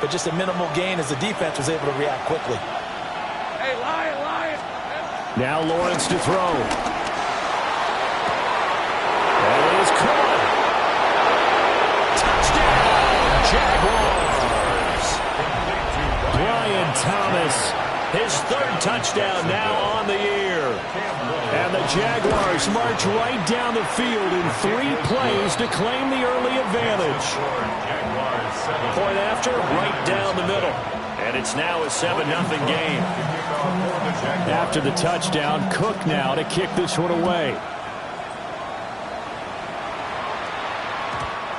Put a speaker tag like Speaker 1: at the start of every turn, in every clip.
Speaker 1: but just a minimal gain as the defense was able to react quickly.
Speaker 2: Hey, Lion.
Speaker 3: Now Lawrence to throw. That is caught. Touchdown, Jaguars. Brian Thomas, his third touchdown now on the year. And the Jaguars march right down the field in 3 plays to claim the early advantage. Point after, right down the middle. And it's now a 7-0 game. After the touchdown, Cook now to kick this one away.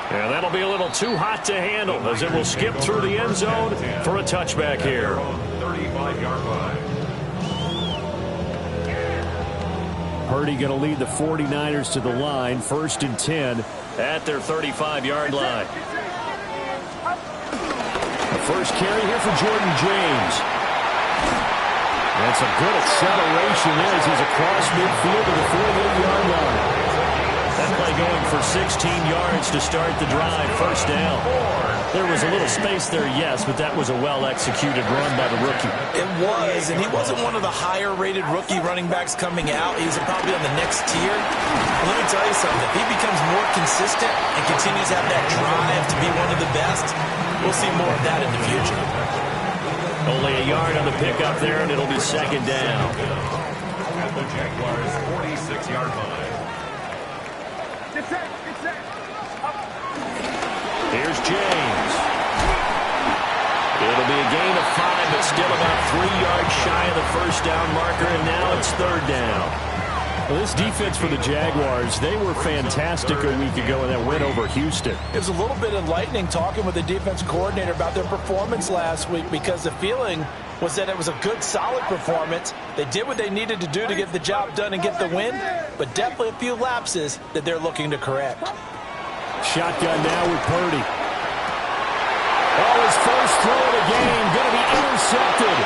Speaker 3: And that'll be a little too hot to handle as it will skip through the end zone for a touchback here.
Speaker 4: 35-yard line.
Speaker 3: Purdy going to lead the 49ers to the line, 1st and 10 at their 35-yard line. The first carry here for Jordan James. And some good acceleration there as he's across midfield to the 48-yard line. That play going for 16 yards to start the drive, 1st down. There was a little space there, yes, but that was a well-executed run by the rookie.
Speaker 1: It was, and he wasn't one of the higher-rated rookie running backs coming out. He's probably on the next tier. Let me tell you something. If he becomes more consistent and continues to have that drive to be one of the best, we'll see more of that in the future.
Speaker 3: Only a yard on the pickup there, and it'll be 2nd down.
Speaker 4: At the Jaguars' 46-yard line.
Speaker 3: Here's James. It'll be a gain of 5, but still about 3 yards shy of the 1st down marker, and now it's 3rd down. Well, this defense for the Jaguars, they were fantastic a week ago in that win over Houston.
Speaker 1: It was a little bit enlightening talking with the defense coordinator about their performance last week because the feeling was that it was a good, solid performance. They did what they needed to do to get the job done and get the win, but definitely a few lapses that they're looking to correct.
Speaker 3: Shotgun now with Purdy. Oh, his first throw of the game going to be intercepted.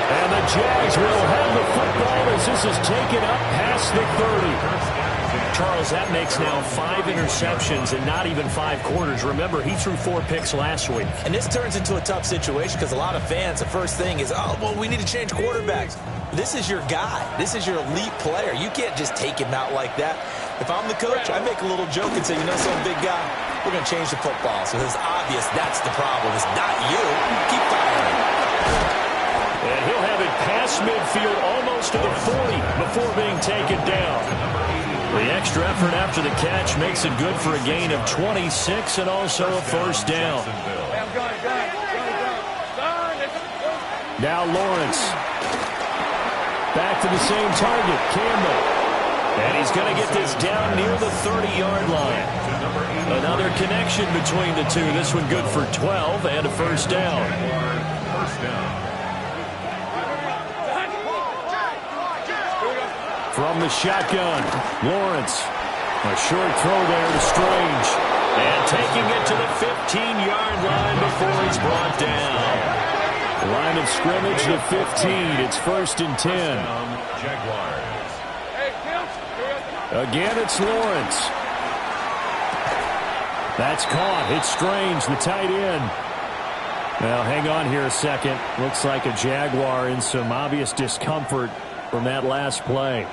Speaker 3: And the Jags will have the football as this is taken up past the 30. Charles, that makes now 5 interceptions in not even 5 quarters. Remember, he threw 4 picks last week.
Speaker 1: And this turns into a tough situation because a lot of fans, the first thing is, oh, well, we need to change quarterbacks. This is your guy. This is your elite player. You can't just take him out like that. If I'm the coach, I make a little joke and say, you know, some big guy, we're going to change the football. So it's obvious that's the problem. It's not you. Keep firing.
Speaker 3: And he'll have it past midfield almost to the 40 before being taken down. The extra effort after the catch makes it good for a gain of 26 and also a 1st down. Now Lawrence. Back to the same target, Campbell. And he's going to get this down near the 30-yard line. Another connection between the two. This one good for 12 and a 1st down. From the shotgun, Lawrence. A short throw there to Strange. And taking it to the 15-yard line before he's brought down. Line of scrimmage to 15. It's 1st and 10.
Speaker 4: Jaguars.
Speaker 3: Again, it's Lawrence. That's caught. It's Strange, the tight end. Now, hang on here a second. Looks like a Jaguar in some obvious discomfort from that last play.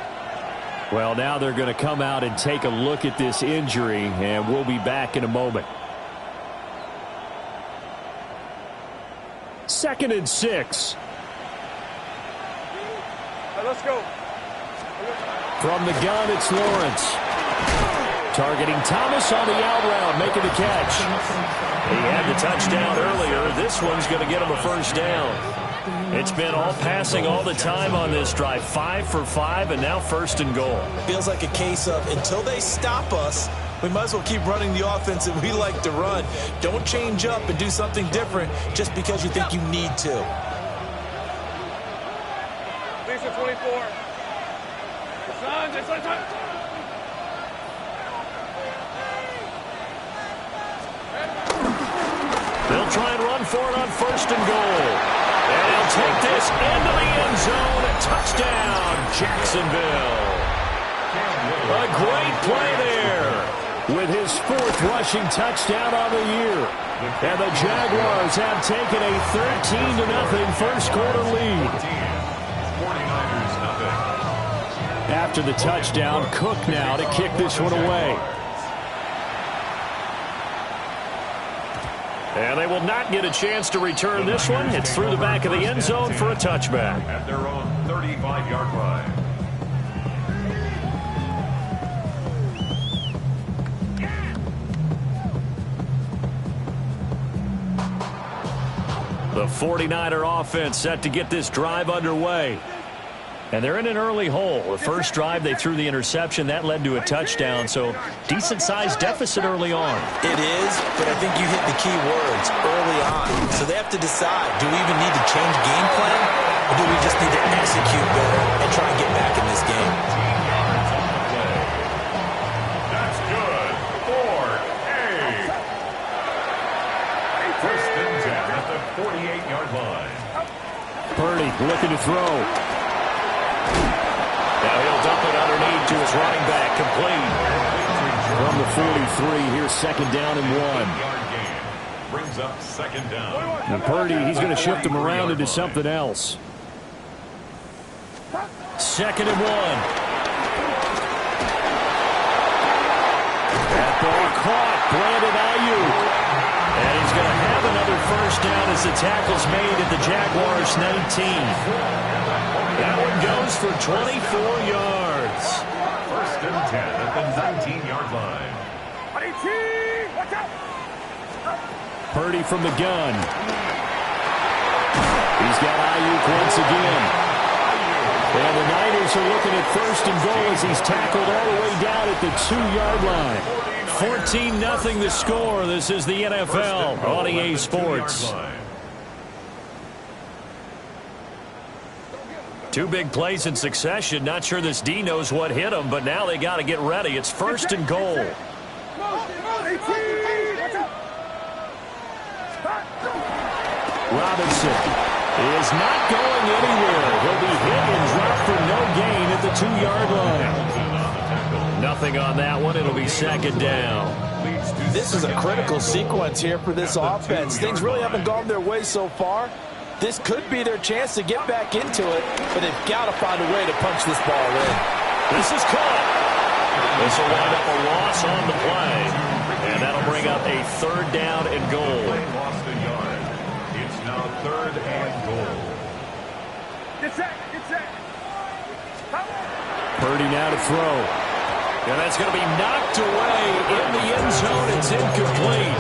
Speaker 3: Well, now they're going to come out and take a look at this injury, and we'll be back in a moment. 2nd and 6.
Speaker 2: Let's go.
Speaker 3: From the gun, it's Lawrence. Targeting Thomas on the out route, making the catch. He had the touchdown earlier. This one's going to get him a 1st down. It's been all passing all the time on this drive. 5 for 5, and now 1st and goal.
Speaker 1: Feels like a case of until they stop us, we might as well keep running the offense that we like to run. Don't change up and do something different just because you think you need to.
Speaker 2: Lisa 24.
Speaker 3: They'll try and run for it on 1st and goal. And he'll take this into the end zone. A touchdown, Jacksonville. A great play there. with his 4th rushing touchdown on the year. And the Jaguars have taken a 13-0 first quarter lead.
Speaker 4: 49ers nothing.
Speaker 3: After the touchdown, Cook now to kick this one away. And they will not get a chance to return this one. It's through the back of the end zone for a touchback.
Speaker 4: At their own 35-yard line.
Speaker 3: The 49er offense set to get this drive underway. And they're in an early hole. The first drive, they threw the interception. That led to a touchdown, so decent-sized deficit early on.
Speaker 1: It is, but I think you hit the key words early on. So they have to decide, do we even need to change game plan, or do we just need to execute better and try and get back in this game?
Speaker 4: That's good. 4-8. First and 10 at the 48-yard line.
Speaker 3: Purdy looking to throw. Now he'll dump it underneath to his running back, complete. From the 43, here's 2nd down and 1.
Speaker 4: Yard gain. Brings up 2nd down.
Speaker 3: And Purdy, he's going to shift him around into something else. 2nd and 1. That ball caught. Brandon Ayuk. And he's going to have another first down as the tackle's made at the Jaguars' 19. That one goes for 24 yards.
Speaker 4: First and 10 at the 19-yard line.
Speaker 3: Purdy from the gun. He's got Ayuk once again. And the Niners are looking at 1st and goal as he's tackled all the way down at the 2-yard line. 14-0 the score. This is the NFL on EA Sports. 2 big plays in succession. Not sure this D knows what hit him, but now they got to get ready. It's 1st and goal. Robinson is not going anywhere. He'll be hit and dropped for no gain at the 2-yard line. Nothing on that one. It'll be 2nd down.
Speaker 1: This is a critical sequence here for this offense. Things really haven't gone their way so far. This could be their chance to get back into it, but they've got to find a way to punch this ball in.
Speaker 3: This is caught. This will wind up a loss on the play, and that'll bring up a 3rd down and goal.
Speaker 4: Lost a yard. It's now 3rd and goal.
Speaker 2: Get set.
Speaker 3: Purdy now to throw. And that's going to be knocked away in the end zone. It's incomplete.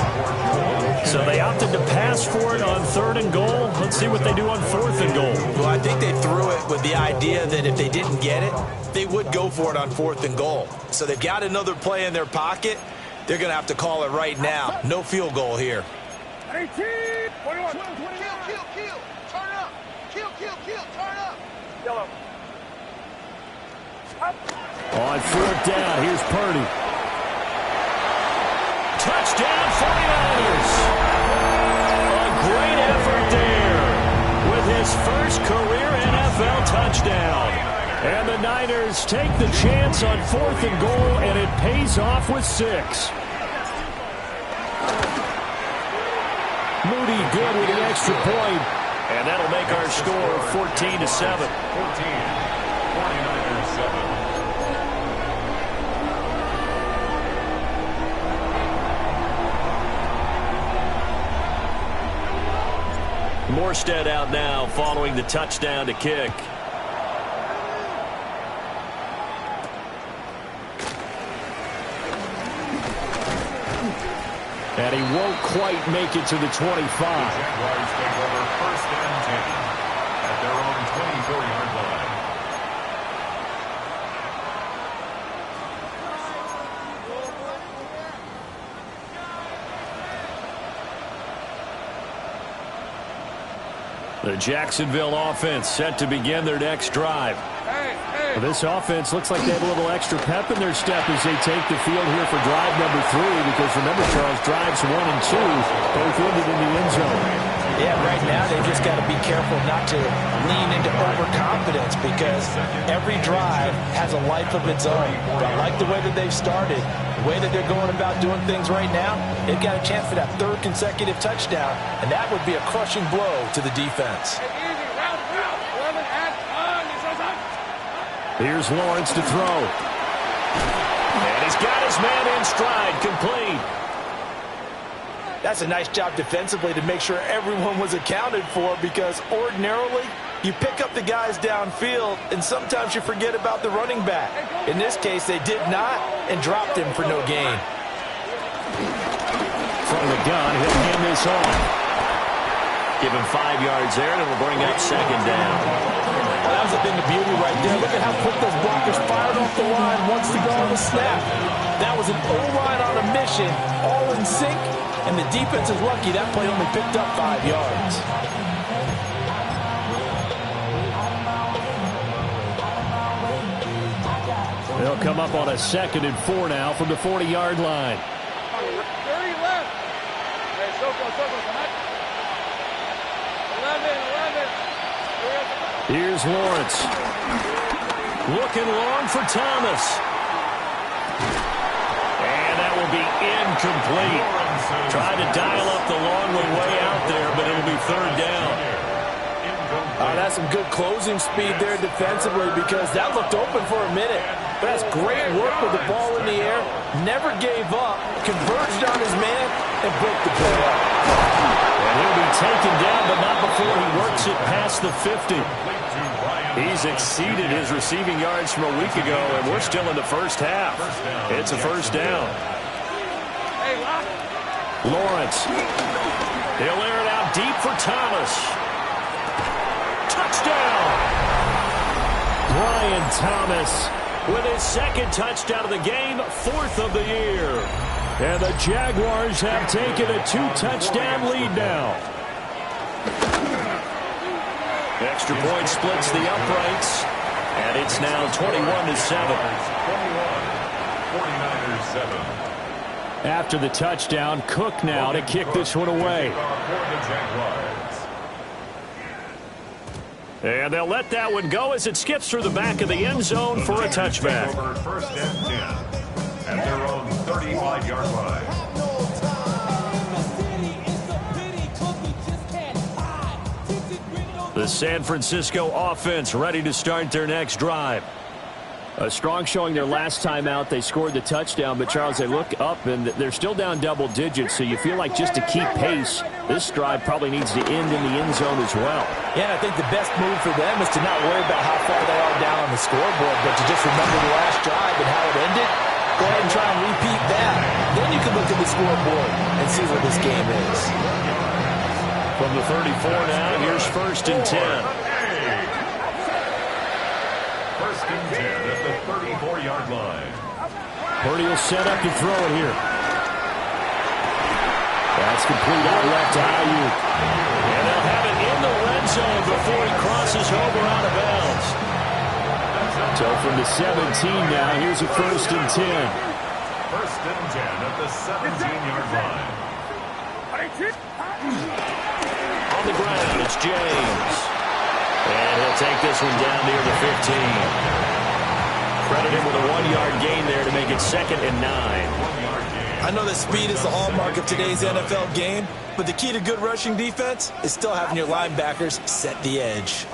Speaker 3: So they opted to pass for it on 3rd and goal. Let's see what they do on 4th and goal.
Speaker 1: Well, I think they threw it with the idea that if they didn't get it, they would go for it on 4th and goal. So they've got another play in their pocket. They're going to have to call it right now. No field goal here.
Speaker 2: 18, 21.
Speaker 5: Kill. Turn up. Kill. Turn up.
Speaker 2: Yellow.
Speaker 3: On 4th down, here's Purdy. Touchdown, 49ers. A great effort there with his first career NFL touchdown. And the Niners take the chance on 4th and goal, and it pays off with 6. Moody good with an extra point. And that'll make our score 14-7.
Speaker 4: 14. 49ers 7.
Speaker 3: Morstead out now following the touchdown to kick. And he won't quite make it to the 25.
Speaker 4: Jaguars take over 1st and 10 at their own 24-yard line.
Speaker 3: The Jacksonville offense set to begin their next drive. Well, this offense looks like they have a little extra pep in their step as they take the field here for drive number 3, because remember, Charles, drives 1 and 2 both ended in the end zone.
Speaker 1: Yeah, right now they've just got to be careful not to lean into overconfidence because every drive has a life of its own. But I like the way that they've started, the way that they're going about doing things right now. They've got a chance for that third consecutive touchdown, and that would be a crushing blow to the defense.
Speaker 3: Here's Lawrence to throw. And he's got his man in stride, complete.
Speaker 1: That's a nice job defensively to make sure everyone was accounted for because ordinarily you pick up the guys downfield and sometimes you forget about the running back. In this case, they did not and dropped him for no gain.
Speaker 3: From the gun, he'll hand this off. Give him 5 yards there, and it'll bring up second down.
Speaker 1: Well, that was a thing of beauty right there. Look at how quick those blockers fired off the line once to go on the snap. That was an O-line on a mission, all in sync, and the defense is lucky that play only picked up 5 yards.
Speaker 3: They'll come up on a 2nd and 4 now from the 40-yard line.
Speaker 2: 30 left. Hey, circle, come on. 11.
Speaker 3: Here's Lawrence. Looking long for Thomas. And that will be incomplete. Trying to dial up the long way out there, but it'll be third down.
Speaker 1: That's some good closing speed there defensively because that looked open for a minute. But that's great work with the ball in the air. Never gave up, converged on his man, and broke the play up.
Speaker 3: And he'll be taken down, but not before he works it past the 50. He's exceeded his receiving yards from a week ago, and we're still in the first half. It's a first down. Lawrence. He'll air it out deep for Thomas. Touchdown! Brian Thomas with his 2nd touchdown of the game, 4th of the year. And the Jaguars have taken a 2-touchdown lead now. Extra point splits the uprights, and it's now 21-7.
Speaker 4: 49ers 7.
Speaker 3: After the touchdown, Cook now to kick this one away. And they'll let that one go as it skips through the back of the end zone for a touchback.
Speaker 4: First and 10 at their own 35-yard line.
Speaker 3: The San Francisco offense ready to start their next drive. A strong showing their last time out. They scored the touchdown, but, Charles, they look up, and they're still down double digits, so you feel like just to keep pace, this drive probably needs to end in the end zone as well.
Speaker 1: Yeah, and I think the best move for them is to not worry about how far they are down on the scoreboard, but to just remember the last drive and how it ended. Go ahead and try and repeat that. Then you can look at the scoreboard and see where this game is.
Speaker 3: From the 34 now, here's 1st and 10.
Speaker 4: First and 10 at the 34-yard line.
Speaker 3: Purdy will set up to throw it here. That's complete out left to Ayuk. And they'll have it in the red zone before he crosses over out of bounds. So from the 17 now, here's a 1st and 10.
Speaker 4: First and 10 at the 17-yard line.
Speaker 3: On the ground, it's James. And he'll take this one down near the 15. Credit him with a 1-yard gain there to make it 2nd and 9.
Speaker 1: I know that speed is the hallmark of today's NFL game, but the key to good rushing defense is still having your linebackers set the edge.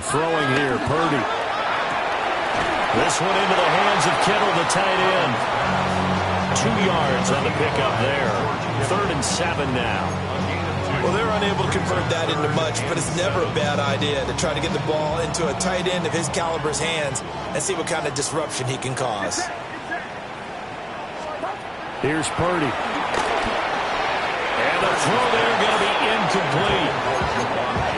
Speaker 3: Throwing here, Purdy. This one into the hands of Kittle, the tight end. 2 yards on the pickup there. 3rd and 7 now.
Speaker 1: Well, they're unable to convert that into much, but it's never a bad idea to try to get the ball into a tight end of his caliber's hands and see what kind of disruption he can cause.
Speaker 3: Here's Purdy. And the throw there going to be incomplete.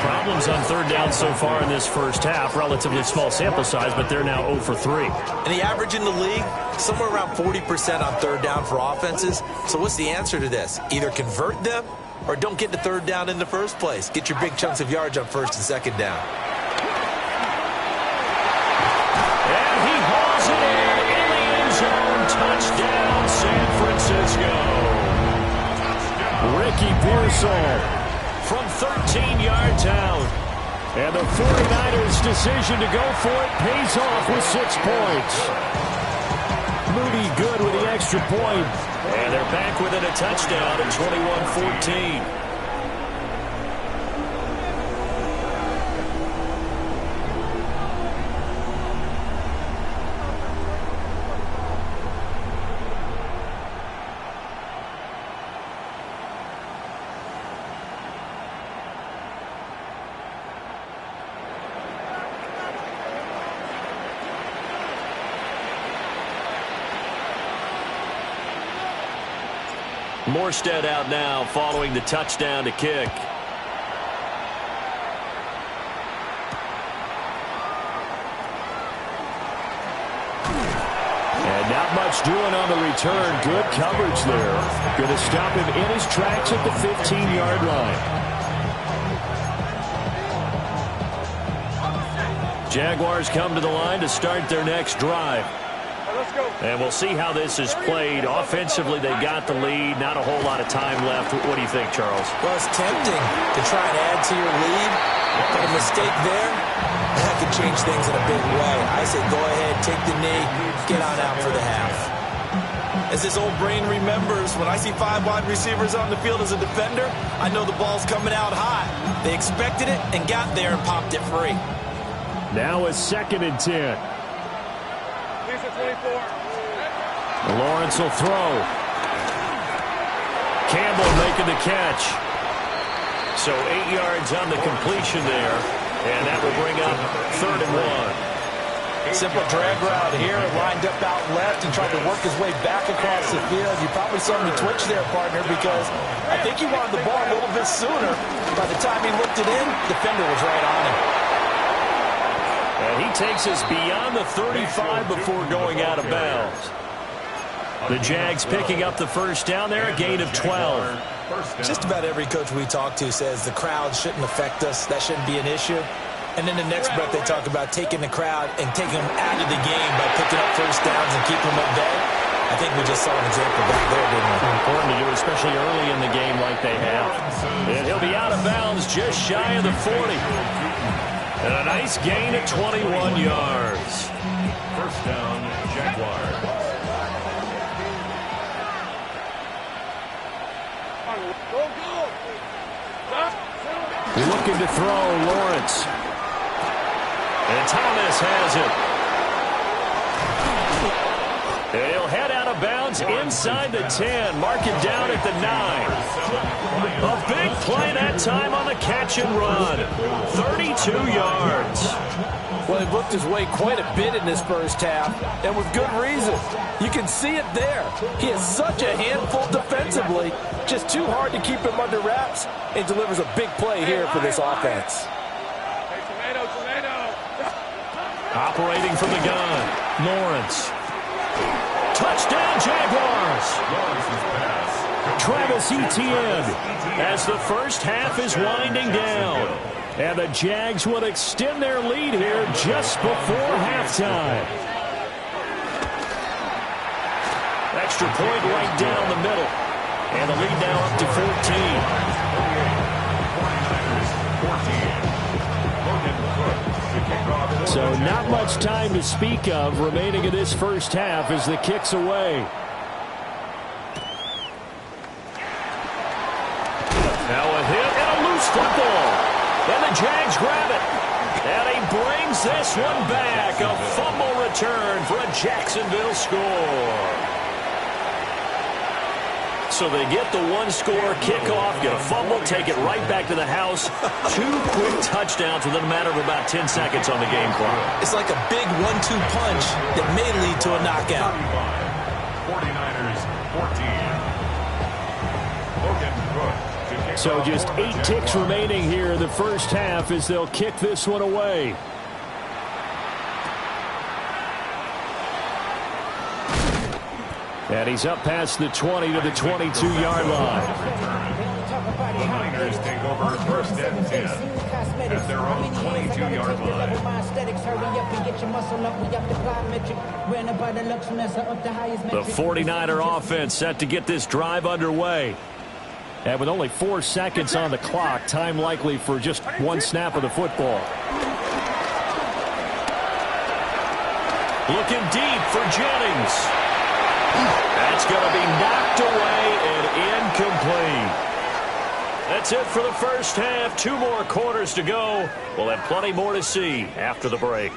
Speaker 3: Problems on 3rd down so far in this first half. Relatively small sample size, but they're now 0 for 3.
Speaker 1: And the average in the league, somewhere around 40% on 3rd down for offenses. So what's the answer to this? Either convert them or don't get the 3rd down in the first place. Get your big chunks of yards on 1st and 2nd down.
Speaker 3: And he hauls it in the end zone. Touchdown, San Francisco. Ricky Pearsall from 13 yards out. And the 49ers' decision to go for it pays off with 6 points. Moody good with the extra point. And they're back within a touchdown at 21-14. Morstead out now following the touchdown to kick. And not much doing on the return. Good coverage there. Going to stop him in his tracks at the 15-yard line. Jaguars come to the line to start their next drive. And we'll see how this is played. Offensively, they got the lead. Not a whole lot of time left. What do you think, Charles?
Speaker 1: Well, it's tempting to try and add to your lead. But a mistake there, that could change things in a big way. I say go ahead, take the knee, get on out for the half. As this old brain remembers, when I see 5 wide receivers on the field as a defender, I know the ball's coming out hot. They expected it and got there and popped it free.
Speaker 3: Now a 2nd and 10. Lawrence will throw. Campbell making the catch. So 8 yards on the completion there. And that will bring up 3rd and 1.
Speaker 1: Simple drag route here, lined up out left and tried to work his way back across the field. You probably saw me twitch there, partner, because I think he wanted the ball a little bit sooner. By the time he looked it in, the defender was right on him.
Speaker 3: And he takes us beyond the 35 before going out of bounds. The Jags picking up the first down there, a gain of 12.
Speaker 1: Just about every coach we talk to says the crowd shouldn't affect us. That shouldn't be an issue. And then the next breath they talk about taking the crowd and taking them out of the game by picking up first downs and keeping them at bay. I think we just saw an example of that there, didn't we?
Speaker 3: Important to do, especially early in the game like they have. And he'll be out of bounds just shy of the 40. And a nice gain at 21 yards.
Speaker 4: First down, Jaguars.
Speaker 3: Looking to throw, Lawrence. And Thomas has it. And he'll head out of bounds inside the 10. Mark it down at the 9. A big play that time on the catch and run. 32 yards.
Speaker 1: Well, he worked his way quite a bit in this first half, and with good reason. You can see it there. He is such a handful defensively. Just too hard to keep him under wraps, and delivers a big play here for this offense.
Speaker 3: Operating from the gun, Lawrence. Touchdown, Jaguars. Travis Etienne as the first half is winding down. And the Jags will extend their lead here just before halftime. Extra point right down the middle. And the lead now up to 14. So not much time to speak of remaining in this first half as the kick's away. Now a hit and a loose football. And the Jags grab it. And he brings this one back. A fumble return for a Jacksonville score. So they get the one-score kickoff, get a fumble, take it right back to the house. 2 quick touchdowns within a matter of about 10 seconds on the game clock.
Speaker 1: It's like a big 1-2 punch that may lead to a knockout.
Speaker 4: 49ers 14.
Speaker 3: So just 8 ticks remaining here in the first half as they'll kick this one away. And he's up past the 20 to the 22-yard line.
Speaker 4: The Niners take over first and 10 at their own 22-yard line.
Speaker 3: The 49er offense set to get this drive underway. And with only 4 seconds on the clock, time likely for just one snap of the football. Looking deep for Jennings. That's going to be knocked away and incomplete. That's it for the first half. 2 more quarters to go. We'll have plenty more to see after the break.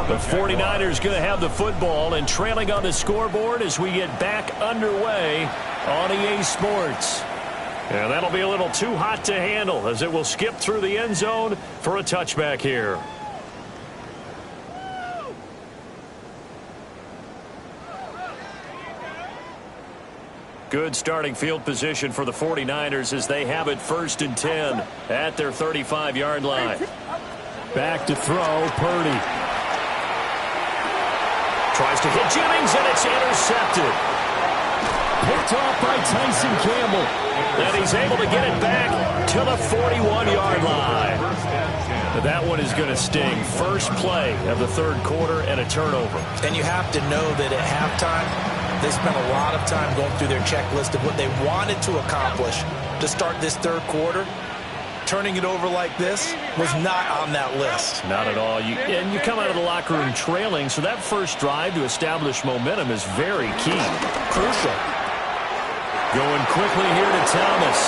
Speaker 3: The 49ers going to have the football and trailing on the scoreboard as we get back underway on EA Sports. And that'll be a little too hot to handle as it will skip through the end zone for a touchback here. Good starting field position for the 49ers as they have it 1st and 10 at their 35-yard line. Back to throw, Purdy. Tries to hit Jennings, and it's intercepted. Picked off by Tyson Campbell. And he's able to get it back to the 41-yard line. That one is going to sting. First play of the 3rd quarter and a turnover.
Speaker 1: And you have to know that at halftime, they spent a lot of time going through their checklist of what they wanted to accomplish to start this 3rd quarter. Turning it over like this was not on that list.
Speaker 3: Not at all. And you come out of the locker room trailing, so that first drive to establish momentum is very key.
Speaker 1: Crucial.
Speaker 3: Going quickly here to Thomas.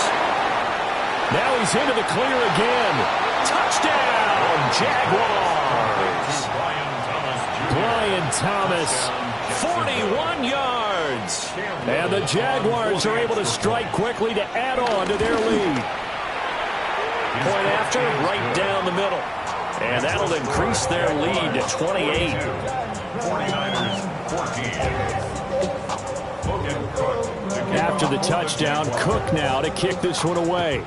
Speaker 3: Now he's into the clear again. Touchdown, Jaguars. Brian Thomas, 41 yards. And the Jaguars are able to strike quickly to add on to their lead. Point after, right down the middle. And that'll increase their lead to 28.
Speaker 4: 49ers 14.
Speaker 3: After the touchdown, Cook now to kick this one away.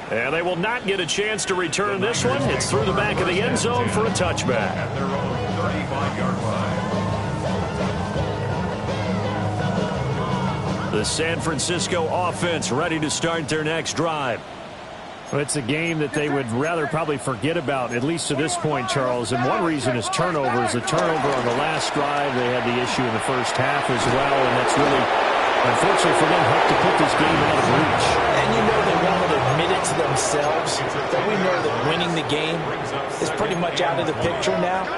Speaker 3: And they will not get a chance to return this one. It's through the back of the end zone for a touchback.
Speaker 4: At their own 35-yard line.
Speaker 3: The San Francisco offense ready to start their next drive. Well, it's a game that they would rather probably forget about, at least to this point, Charles. And one reason is turnovers. A turnover on the last drive. They had the issue in the first half as well. And that's really, unfortunately for them, helped to put this game out of reach.
Speaker 1: And you know they want to admit it to themselves that we know that winning the game is pretty much out of the picture now.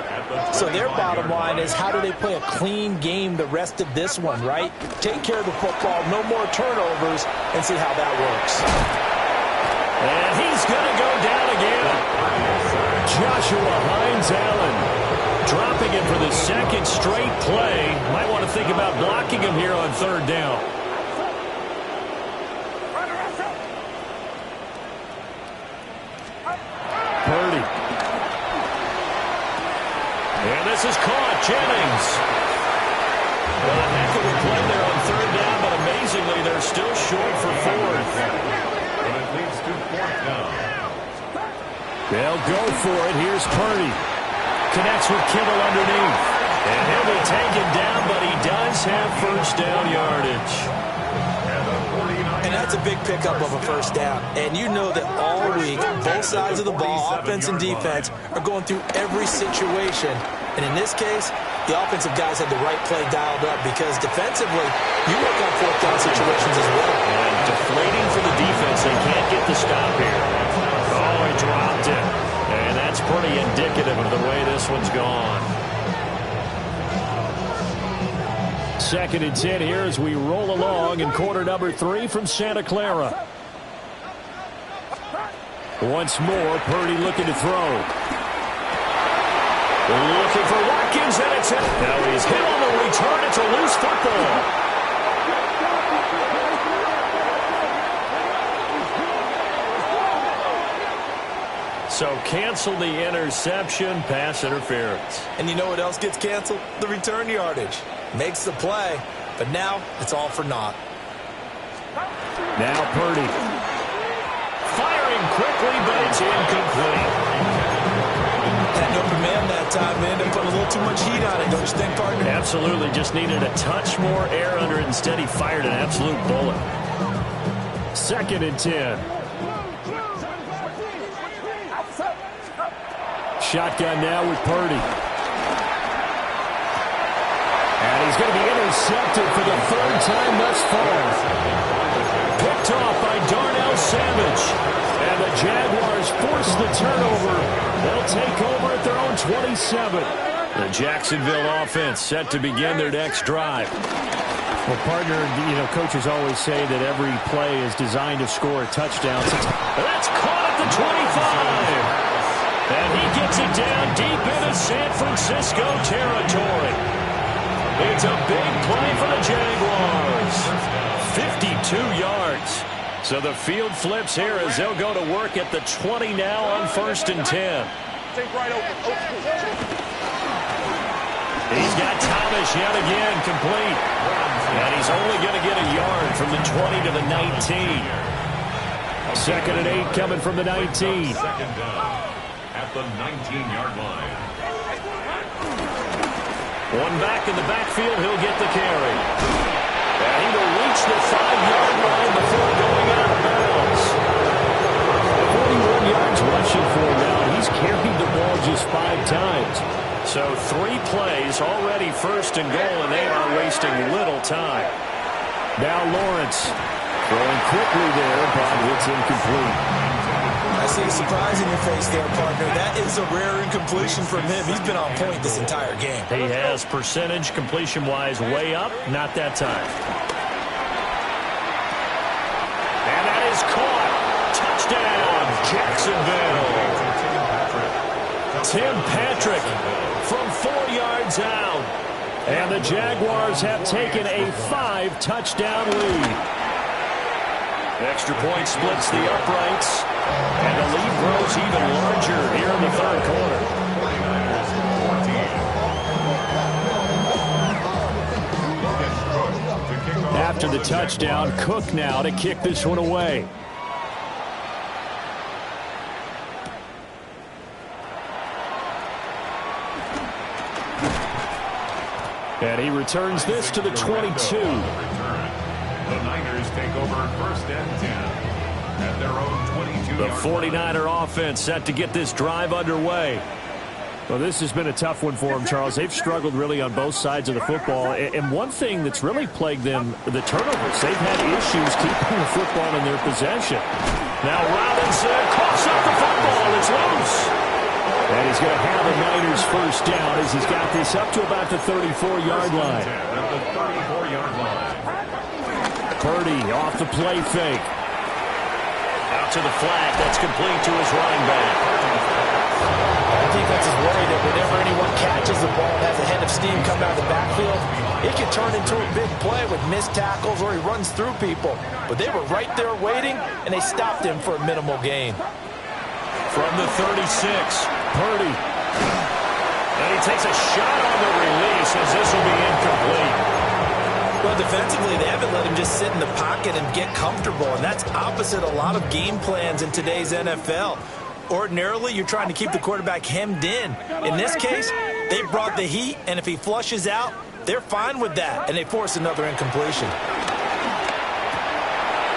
Speaker 1: So their bottom line is, how do they play a clean game the rest of this one, right? Take care of the football, no more turnovers, and see how that works.
Speaker 3: And he's going to go down again. Joshua Hines-Allen dropping it for the 2nd straight play. Might want to think about blocking him here on 3rd down. Purdy. And this is caught. Jennings. Well, a heck of a play there on 3rd down, but amazingly, they're still short for 4th.
Speaker 4: But it leads to 4th down.
Speaker 3: They'll go for it. Here's Purdy. Connects with Kittle underneath. And he'll be taken down, but he does have 1st down yardage.
Speaker 1: And that's a big pickup of a 1st down. And you know that all week, both sides of the ball, offense and defense, are going through every situation. And in this case, the offensive guys had the right play dialed up because defensively, you work on 4th down situations as well.
Speaker 3: And deflating for the defense. They can't get the stop here. Oh, he dropped it. And that's pretty indicative of the way this one's gone. 2nd and 10 here as we roll along in quarter number 3 from Santa Clara. Once more, Purdy looking to throw. Looking for Watkins, and it's hit. Now he's hit on the return. It's a loose football. So cancel the interception, pass interference.
Speaker 1: And you know what else gets canceled? The return yardage. Makes the play, but now it's all for naught.
Speaker 3: Now Purdy. Firing quickly, but it's incomplete.
Speaker 1: Had no command that time, man. They put a little too much heat on it, don't you think, partner?
Speaker 3: Absolutely. Just needed a touch more air under it. Instead, he fired an absolute bullet. 2nd and 10. Shotgun now with Purdy. And he's going to be intercepted for the 3rd time thus far. Picked off by Darnell Savage. And the Jaguars force the turnover. They'll take over at their own 27. The Jacksonville offense set to begin their next drive.
Speaker 6: Well, partner, coaches always say that every play is designed to score a touchdown.
Speaker 3: That's caught at the 25. And he gets it down deep into San Francisco territory. It's a big play for the Jaguars. 52 yards. So the field flips here as they'll go to work at the 20 now on 1st and 10. He's got Thomas yet again complete. And he's only going to get a yard from the 20 to the 19. 2nd and 8 coming from the 19.
Speaker 4: Second down at the 19-yard line.
Speaker 3: One back in the backfield, he'll get the carry. And he will reach the 5-yard line before going out of bounds. 41 yards rushing for him now. He's carried the ball just 5 times. So 3 plays, already 1st and goal, and they are wasting little time.
Speaker 6: Now Lawrence throwing quickly there, but it's incomplete.
Speaker 1: I see a surprise in your face there, partner. That is a rare incompletion from him. He's been on point this entire game.
Speaker 3: He has percentage completion-wise way up. Not that time. And that is caught. Touchdown, Jacksonville. Tim Patrick from 4 yards out. And the Jaguars have taken a 5-touchdown lead. Extra point splits the uprights. And the lead grows even larger here in the 3rd quarter.
Speaker 6: After the touchdown, Cook now to kick this one away. And he returns this to the 22.
Speaker 4: The Niners take over 1st and 10 at their own 22.
Speaker 3: The 49er offense set to get this drive underway.
Speaker 6: Well, this has been a tough one for them, Charles. They've struggled really on both sides of the football. And one thing that's really plagued them, the turnovers. They've had issues keeping the football in their possession.
Speaker 3: Now Robinson coughs up the football. It's loose.
Speaker 6: And he's going to have the Niners 1st down as he's got this up to about the 34-yard line.
Speaker 4: At the 34-yard line.
Speaker 6: Purdy off the play fake.
Speaker 3: Out to the flat. That's complete to his running back.
Speaker 1: I think that's his worry that whenever anyone catches the ball and has a head of steam coming out of the backfield, it can turn into a big play with missed tackles or he runs through people. But they were right there waiting, and they stopped him for a minimal gain.
Speaker 3: From the 36, Purdy. And he takes a shot on the release as this will be incomplete.
Speaker 1: Well, defensively, they haven't let him just sit in the pocket and get comfortable, and that's opposite a lot of game plans in today's NFL. Ordinarily, you're trying to keep the quarterback hemmed in. In this case, they brought the heat, and if he flushes out, they're fine with that, and they force another incompletion.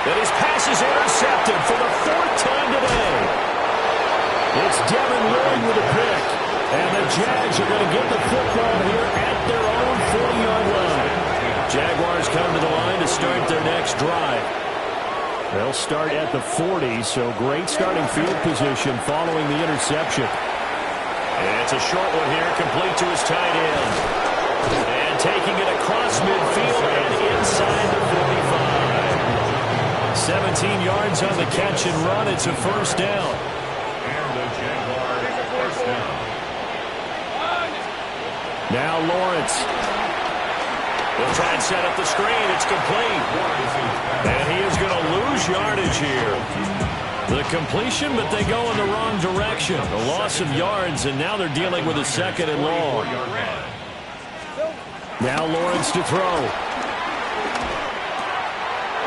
Speaker 3: And his pass is intercepted for the 4th time today.
Speaker 6: It's Devin Lloyd with a pick. And the Jags are going to get the football here at their own 40-yard line.
Speaker 3: Jaguars come to the line to start their next drive.
Speaker 6: They'll start at the 40, so great starting field position following the interception.
Speaker 3: And it's a short one here, complete to his tight end. And taking it across midfield and inside the 45. 17 yards on the catch and run. It's a 1st down.
Speaker 4: And the Jaguars 1st down.
Speaker 6: Now Lawrence.
Speaker 3: They'll try and set up the screen. It's complete. And he is going to lose yardage here. The completion, but they go in the wrong direction. A loss of yards, and now they're dealing with a 2nd and long.
Speaker 6: Now Lawrence to throw.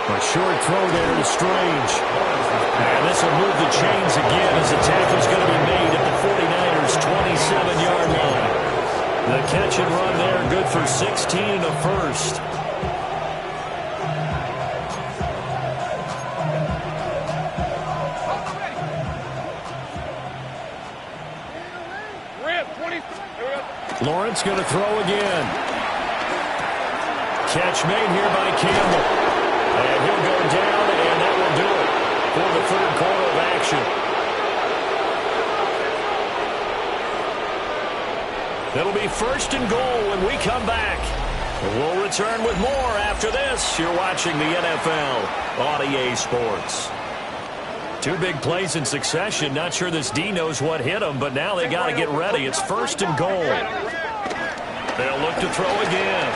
Speaker 6: A short throw there to Strange.
Speaker 3: And this will move the chains again as the tackle's going to be made at the 49ers' 27-yard line. The catch and run there, good for 16 and a 1st.
Speaker 6: Lawrence going to throw again. Catch made here by Campbell. And he'll go down, and that will do it for the third quarter of action. It'll be first and goal when we come back. We'll return with more after this. You're watching the NFL on EA Sports. Two big plays in succession. Not sure this D knows what hit him, but now they got to get ready. It's first and goal. They'll look to throw again.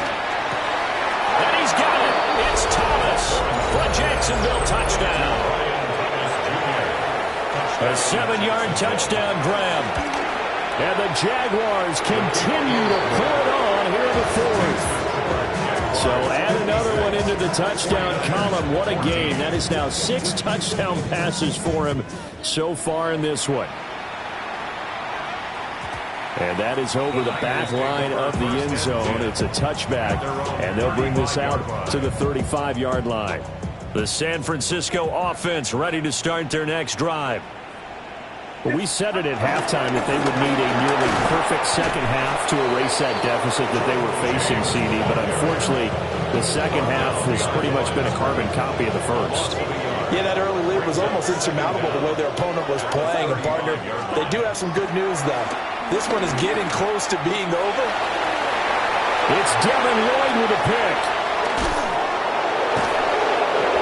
Speaker 6: And he's got it. It's Thomas for Jacksonville touchdown. A 7-yard touchdown grab. And the Jaguars continue to pull it on here in the fourth. So add another one into the touchdown column. What a game. That is now 6 touchdown passes for him so far in this one. And that is over the back line of the end zone. It's a touchback, and they'll bring this out to the 35-yard line. The San Francisco offense ready to start their next drive. Well, we said it at halftime that they would need a nearly perfect second half to erase that deficit that they were facing, CD. But unfortunately, the second half has pretty much been a carbon copy of the first.
Speaker 1: Yeah, that early lead was almost insurmountable the way their opponent was playing. And, partner, they do have some good news, though. This one is getting close to being over.
Speaker 6: It's Devin Lloyd with a pick.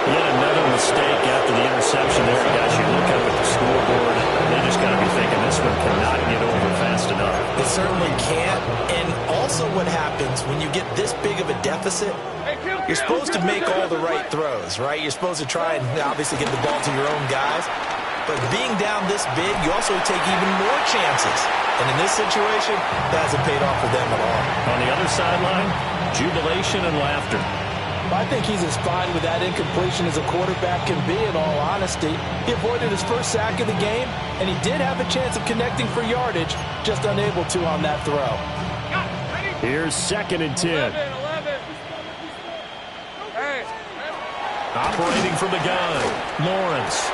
Speaker 6: Yet another mistake after the interception there. Guys, you look up at the scoreboard, they just got to be thinking this one cannot get over fast enough.
Speaker 1: It certainly can't. And also what happens when you get this big of a deficit, you're supposed to make all the right throws, right? You're supposed to try and obviously get the ball to your own guys. But being down this big, you also take even more chances. And in this situation, that hasn't paid off for them at all.
Speaker 6: On the other sideline, jubilation and laughter.
Speaker 1: I think he's as fine with that incompletion as a quarterback can be, in all honesty. He avoided his first sack of the game, and he did have a chance of connecting for yardage, just unable to on that throw.
Speaker 6: Here's 2nd and 10.
Speaker 2: 11. Hey.
Speaker 6: Operating from the gun, Lawrence.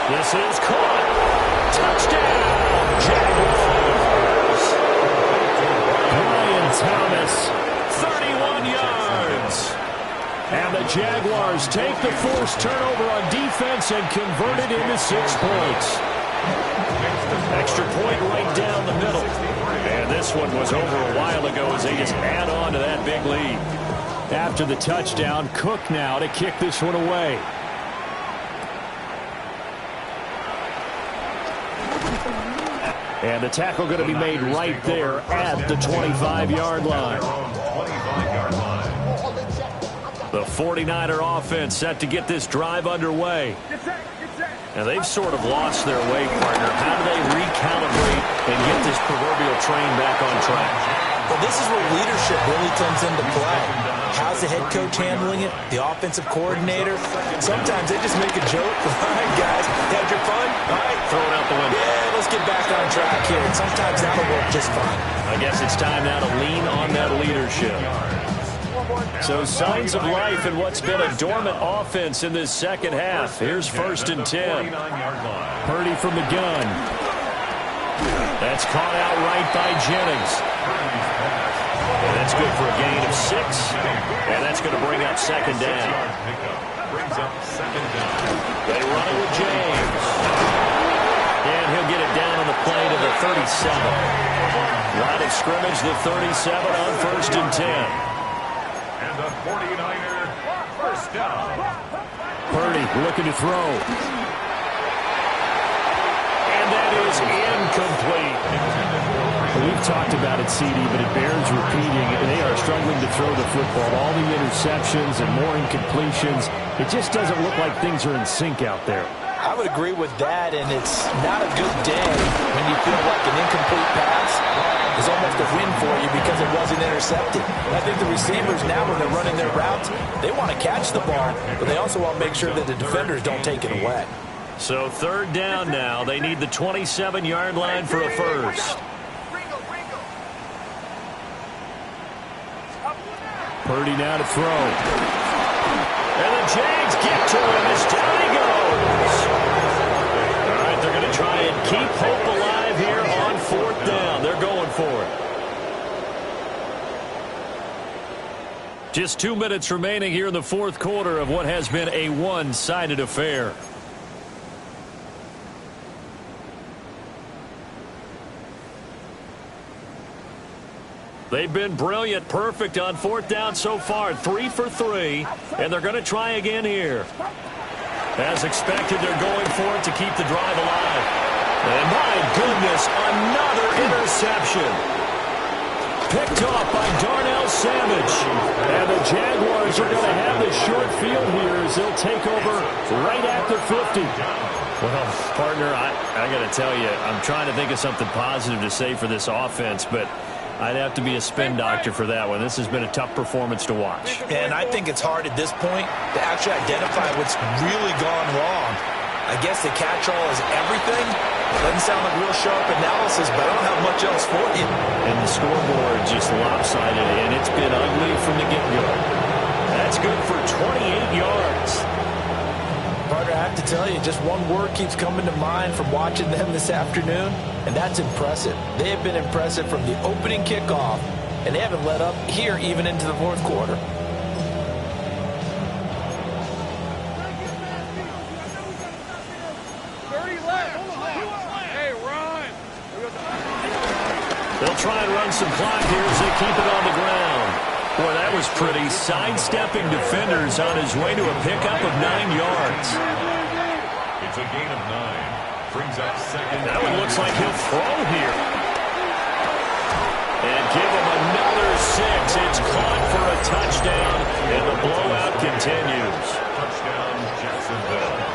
Speaker 6: This is caught. Touchdown, Jaguars. Brian Thomas, 31 yards. And the Jaguars take the forced turnover on defense and convert it into 6 points. Extra point right down the middle. And this one was over a while ago as they just add on to that big lead. After the touchdown, Cook now to kick this one away. And the tackle going to be made right there at the 25-yard line. The 49er offense set to get this drive underway. Now, they've sort of lost their way, partner. How do they recalibrate and get this proverbial train back on track?
Speaker 1: Well, this is where leadership really comes into play. How's the head coach handling it? The offensive coordinator? Sometimes they just make a joke. All right, guys, had your fun? All right.
Speaker 6: Throw it out the window.
Speaker 1: Yeah, let's get back on track here. And sometimes that'll work just fine.
Speaker 6: I guess it's time now to lean on that leadership. So signs of life in what's been a dormant offense in this second half. Here's 1st and 10. Purdy from the gun. That's caught out right by Jennings. And that's good for a gain of 6. And that's going to bring up 2nd down. They run it with James. And he'll get it down on the play to the 37. Line of scrimmage, the 37 on 1st and 10.
Speaker 4: The 49er first down.
Speaker 6: Purdy looking to throw. And that is incomplete. We've talked about it, CD, but it bears repeating. They are struggling to throw the football. All the interceptions and more incompletions. It just doesn't look like things are in sync out there.
Speaker 1: I would agree with that, and it's not a good day when you feel like an incomplete pass is almost a win for you because it wasn't intercepted. And I think the receivers now, when they're running their routes, they want to catch the ball, but they also want to make sure that the defenders don't take it away.
Speaker 6: So 3rd down now. They need the 27-yard line for a first. Purdy now to throw. And the Jags get to him as down he goes. All right, they're going to try and keep hope alive here on 4th down. They're going for it. Just 2 minutes remaining here in the fourth quarter of what has been a one-sided affair. They've been brilliant, perfect on fourth down so far, 3 for 3, and they're going to try again here. As expected, they're going for it to keep the drive alive. And my goodness, another interception. Picked off by Darnell Savage. And the Jaguars are going to have the short field here as they'll take over right at the 50.
Speaker 3: Well, partner, I got to tell you, I'm trying to think of something positive to say for this offense, but I'd have to be a spin doctor for that one. This has been a tough performance to watch.
Speaker 1: And I think it's hard at this point to actually identify what's really gone wrong. I guess the catch-all is everything. Doesn't sound like real sharp analysis, but I don't have much else for you.
Speaker 3: And the scoreboard just lopsided, and it's been ugly from the get-go.
Speaker 6: That's good for 28 yards.
Speaker 1: Partner, I have to tell you, just one word keeps coming to mind from watching them this afternoon, and that's impressive. They have been impressive from the opening kickoff, and they haven't let up here even into the fourth quarter.
Speaker 6: They'll try and run some clock here as they keep it on the ground. Boy, that was pretty. Sidestepping defenders on his way to a pickup of 9 yards.
Speaker 4: It's a gain of 9. Brings up second.
Speaker 6: That one looks like he'll throw here. And give him another 6. It's caught for a touchdown, and the blowout continues.
Speaker 4: Touchdown, Jacksonville.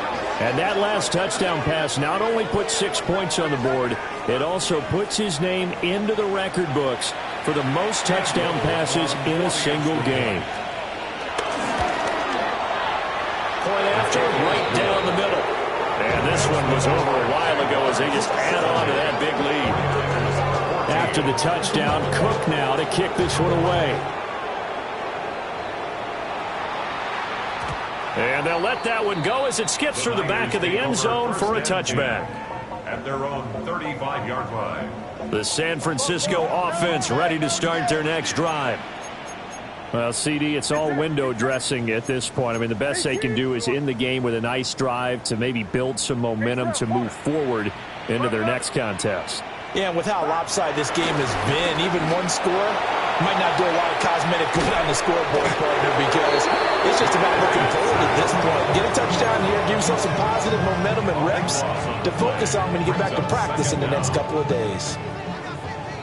Speaker 3: And that last touchdown pass not only puts 6 points on the board, it also puts his name into the record books for the most touchdown passes in a single game.
Speaker 6: Point after, right down the middle. And this one was over a while ago as they just add on to that big lead.
Speaker 3: After the touchdown, Cook now to kick this one away.
Speaker 6: And they'll let that one go as it skips through the back of the end zone for a touchback.
Speaker 4: At their own 35-yard line.
Speaker 6: The San Francisco offense ready to start their next drive.
Speaker 3: Well, CD, it's all window dressing at this point. I mean, the best they can do is in the game with a nice drive to maybe build some momentum to move forward into their next contest.
Speaker 1: Yeah, and with how lopsided this game has been, even one score might not do a lot of cosmetic good on the scoreboard, partner, because it's just about looking forward at this point. Get a touchdown here, give yourself some positive momentum and reps to focus on when you get back to practice in the next couple of days.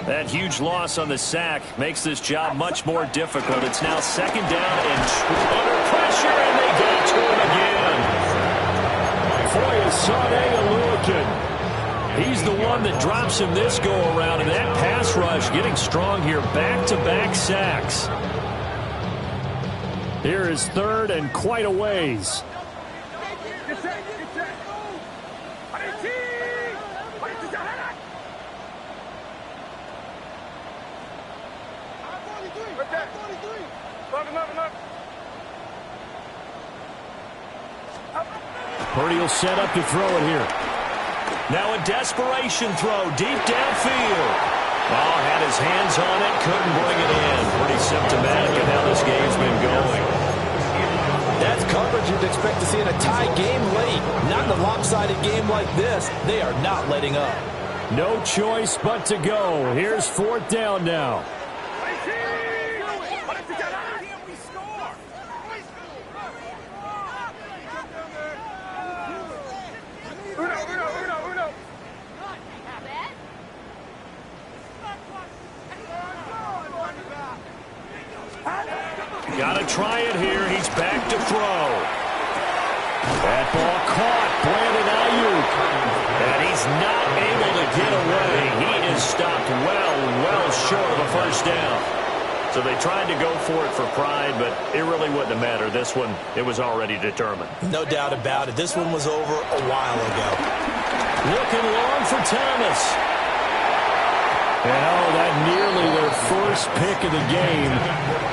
Speaker 6: That huge loss on the sack makes this job much more difficult. It's now second down and under pressure, and they get to him again.
Speaker 3: Foyesade Aluakin. He's the one that drops him this go-around, and that pass rush getting strong here. Back-to-back sacks. Here is third and quite a ways. Purdy will set up to throw it here.
Speaker 6: Now a desperation throw deep downfield. Oh, had his hands on it, couldn't bring it in. Pretty symptomatic of how this game's been going.
Speaker 1: That's coverage you'd expect to see in a tie game late. Not in a lopsided game like this. They are not letting up.
Speaker 3: No choice but to go. Here's fourth down now.
Speaker 6: Got to try it here. He's back to throw.
Speaker 3: That ball caught. Brandon Ayuk.
Speaker 6: And he's not able to get away. He is stopped well short of a first down. So they tried to go for it for pride, but it really wouldn't have mattered. This one, it was already determined.
Speaker 1: No doubt about it. This one was over a while ago.
Speaker 6: Looking long for Thomas.
Speaker 3: Well, that nearly their first pick of the game,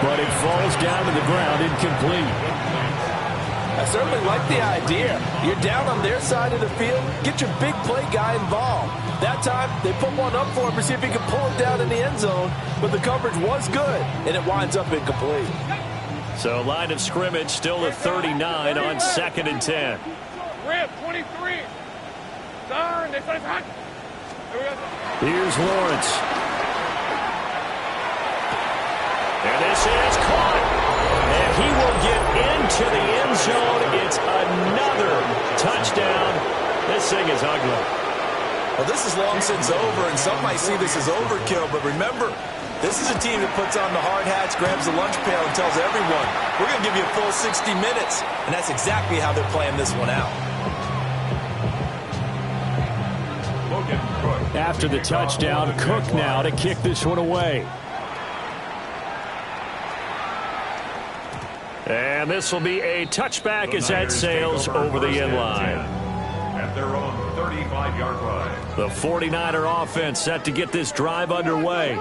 Speaker 3: but it falls down to the ground incomplete.
Speaker 1: I certainly like the idea. You're down on their side of the field. Get your big play guy involved. That time, they put one up for him to see if he could pull it down in the end zone, but the coverage was good, and it winds up incomplete.
Speaker 6: So line of scrimmage still at 39 on 2nd and 10.
Speaker 2: Rip, 23. Turn.
Speaker 6: Here's Lawrence. And this is caught. And he will get into the end zone. It's another touchdown. This thing is ugly.
Speaker 1: Well, this is long since over, and some might see this as overkill. But remember, this is a team that puts on the hard hats, grabs the lunch pail, and tells everyone, we're going to give you a full 60 minutes. And that's exactly how they're playing this one out.
Speaker 3: After the touchdown, Cook now to kick this one away.
Speaker 6: And this will be a touchback as that sails over the end line.
Speaker 4: At their own 35-yard line.
Speaker 6: The 49er offense set to get this drive underway.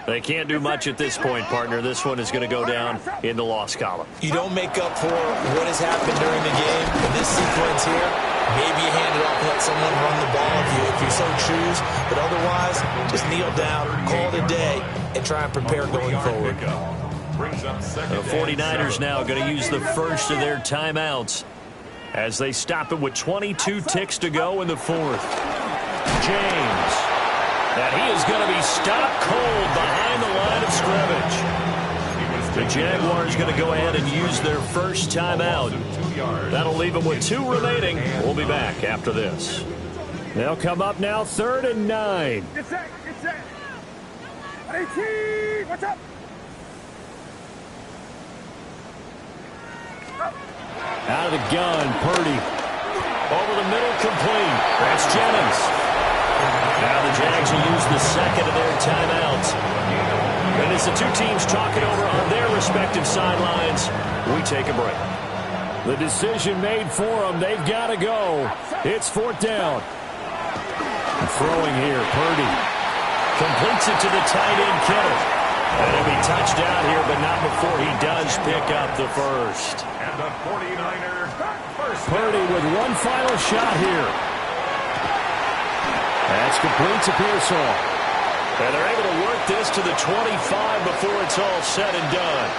Speaker 6: They can't do much at this point, partner. This one is going to go down in the loss column.
Speaker 1: You don't make up for what has happened during the game. In this sequence here, maybe you hand it off and let someone run the ball if you so choose. But otherwise, just kneel down, call it a day, and try and prepare going forward.
Speaker 6: The 49ers now going to use the first of their timeouts as they stop it with 22 ticks to go in the 4th. James. And he is going to be stopped cold behind the line of scrimmage. The Jaguars going to go ahead and use their first timeout. That'll leave them with 2 remaining. We'll be back after this.
Speaker 3: They'll come up now 3rd and 9.
Speaker 2: Get set. Get set. 18. What's up?
Speaker 3: Out of the gun, Purdy.
Speaker 6: Over the middle, complete. That's Jennings. Now the Jags will use the second of their timeouts. And as the two teams talking over on their respective sidelines, we take a break.
Speaker 3: The decision made for them. They've got to go. It's 4th down. Throwing here, Purdy.
Speaker 6: Completes it to the tight end, Kittle. And he'll be touchdown here, but not before he does pick up the first.
Speaker 4: And the 49er first.
Speaker 3: Purdy with one final shot here. That's complete to Pearsall.
Speaker 6: And they're able to work this to the 25 before it's all said and done.